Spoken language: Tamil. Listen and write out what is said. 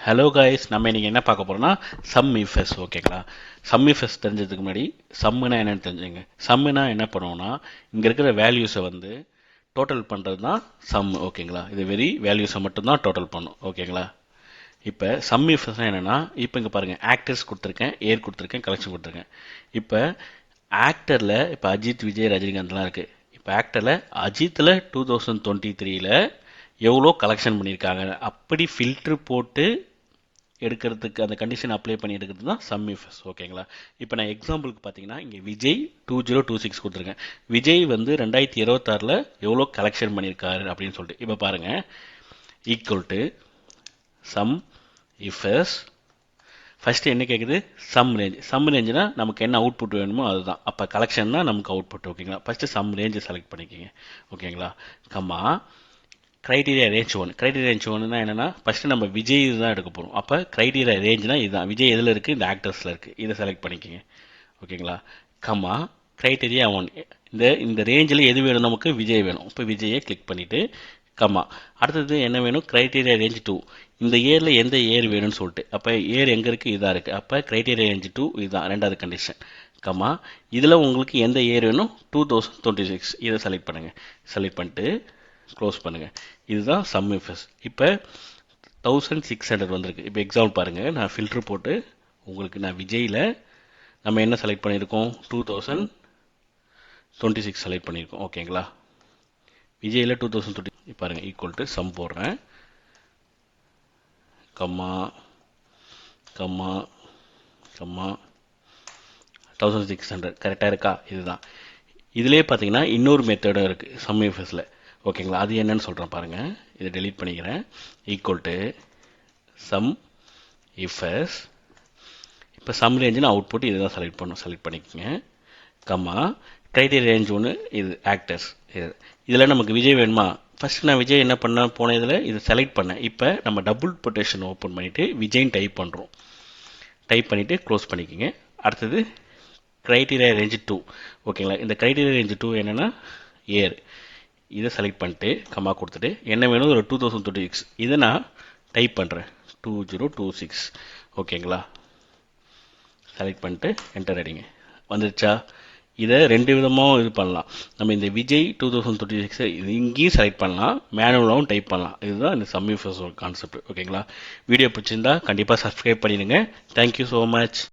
ஹலோ காய்ஸ், நம்ம இன்னைக்கு என்ன பார்க்க போறோம்னா சம் இஃப்எஸ். ஓகேங்களா? சம் இஃப்எஸ் தெரிஞ்சதுக்கு முன்னாடி சம்முனா என்னன்னு தெரிஞ்சுங்க. சம்முனா என்ன பண்ணுவோம்னா, இங்கே இருக்கிற வேல்யூஸை வந்து டோட்டல் பண்ணுறது தான் சம். ஓகேங்களா? இது வெரி வேல்யூஸை மட்டும்தான் டோட்டல் பண்ணும். ஓகேங்களா? இப்போ சம் இஃப்எஸ்னா என்னன்னா, இப்போ இங்கே பாருங்கள், ஆக்டர்ஸ் கொடுத்துருக்கேன், ஏர் கொடுத்துருக்கேன், கலெக்ஷன் கொடுத்துருக்கேன். இப்போ ஆக்டரில் இப்போ அஜித், விஜய், ரஜினிகாந்த்லாம் இருக்குது. இப்போ ஆக்டரில் அஜித்தில் 2023ல் எவ்வளோ கலெக்ஷன் பண்ணியிருக்காங்க அப்படி ஃபில்ட்ரு போட்டு எடுக்கிறதுக்கு, அந்த கண்டிஷன் அப்ளை பண்ணி எடுக்கிறது தான் சம் இஃப்எஸ். ஓகேங்களா? இப்போ நான் எக்ஸாம்பிளுக்கு பார்த்தீங்கன்னா, இங்கே விஜய் 2026 கொடுத்துருக்கேன். விஜய் வந்து 2026ல் எவ்வளோ கலெக்ஷன் பண்ணியிருக்காரு அப்படின்னு சொல்லிட்டு இப்போ பாருங்கள், ஈக்குவல் டு சம் இஃப்எஸ். ஃபஸ்ட்டு என்ன கேட்குது? Some range. சம் ரேஞ்சுனா நமக்கு என்ன அவுட்புட் வேணுமோ அதுதான். அப்போ கலெக்ஷன் தான் நமக்கு அவுட்புட். ஓகேங்களா? ஃபஸ்ட்டு சம் ரேஞ்சை செலக்ட் பண்ணிக்கோங்க. ஓகேங்களா? Comma criteria range one. Criteria range ஒன்றுனா என்னென்னா, ஃபஸ்ட்டு நம்ம விஜய் தான் எடுக்க போகிறோம். அப்போ க்ரைட்டீரியா ரேஞ்ச்னா இதுதான். விஜய் எதில் இருக்குது? இந்த ஆக்டர்ஸில் இருக்குது. இதை செலக்ட் பண்ணிக்கோங்க. ஓகேங்களா? Comma criteria one. இந்த ரேஞ்சில் எது வேணும்? நமக்கு விஜய் வேணும். இப்போ விஜயை கிளிக் பண்ணிவிட்டு கம்மா. அடுத்தது என்ன வேணும்? Criteria range two. இந்த ஏரில் எந்த ஏர் வேணும்னு சொல்லிட்டு, அப்போ ஏர் எங்கே இருக்குது? இதாக இருக்குது. அப்போ க்ரைட்டீரியா ரேஞ்ச் டூ இதுதான், ரெண்டாவது கண்டிஷன். கம்மா இதில் உங்களுக்கு எந்த ஏர் வேணும்? 2026. இதை செலக்ட் பண்ணுங்கள். செலக்ட் பண்ணிட்டு க்ளோஸ் பண்ணுங்கள். இதுதான் சம் இஃப்எஸ். இப்போ 1600 வந்திருக்கு. இப்போ எக்ஸாம்பிள் பாருங்கள், நான் ஃபில்ட்ரு போட்டு உங்களுக்கு நான் விஜயில் நம்ம என்ன செலக்ட் பண்ணியிருக்கோம்? 2026 செலக்ட் பண்ணியிருக்கோம். ஓகேங்களா? விஜயில் 2020 பாருங்கள், ஈக்குவல் டு சம் போடுறேன். கம்மா கம்மா கம்மா 1600 கரெக்டாக இருக்கா? இதுதான். இதிலே பார்த்தீங்கன்னா இன்னொரு மெத்தடும் இருக்குது சம் இஃப்எஸில். ஓகேங்களா? அது என்னன்னு சொல்கிறேன் பாருங்கள். இதை டெலீட் பண்ணிக்கிறேன். Equal to sum ifs. இப்போ சம் ரேஞ்சுன்னு அவுட்புட் இதை தான் செலக்ட் பண்ணணும். செலக்ட் பண்ணிக்கோங்க. கம்மா க்ரைட்டீரியா ரேஞ்ச் ஒன்று இது ஆக்டர்ஸ். இதில் நமக்கு விஜய் வேணுமா? ஃபஸ்ட்டு நான் விஜய் என்ன பண்ணேன்? போன இதில் இதை செலக்ட் பண்ணேன். இப்போ நம்ம டபுள் கொட்டேஷன் ஓப்பன் பண்ணிவிட்டு விஜய்ன்னு டைப் பண்ணுறோம். டைப் பண்ணிவிட்டு க்ளோஸ் பண்ணிக்கோங்க. அடுத்தது க்ரைட்டீரியா ரேஞ்சு டூ. ஓகேங்களா? இந்த க்ரைட்டீரியா ரேஞ்சு டூ என்னென்னா ஏர். இதை செலக்ட் பண்ணிட்டு கம்மா கொடுத்துட்டு என்ன வேணும்? ஒரு 2026. இதை நான் டைப் பண்ணுறேன், 2026. ஓகேங்களா? செலக்ட் பண்ணிட்டு என்டர் அடிங்க. வந்துருச்சா? இதை ரெண்டு விதமாக இது பண்ணலாம். நம்ம இந்த விஜய் 2026 இது இங்கேயும் செலக்ட் பண்ணலாம், மேனுவலாகவும் டைப் பண்ணலாம். இதுதான் இந்த சம் இஃப்எஸ் கான்செப்ட். ஓகேங்களா? வீடியோ பிடிச்சிருந்தா கண்டிப்பாக சப்ஸ்கிரைப் பண்ணிடுங்க. Thank you so much.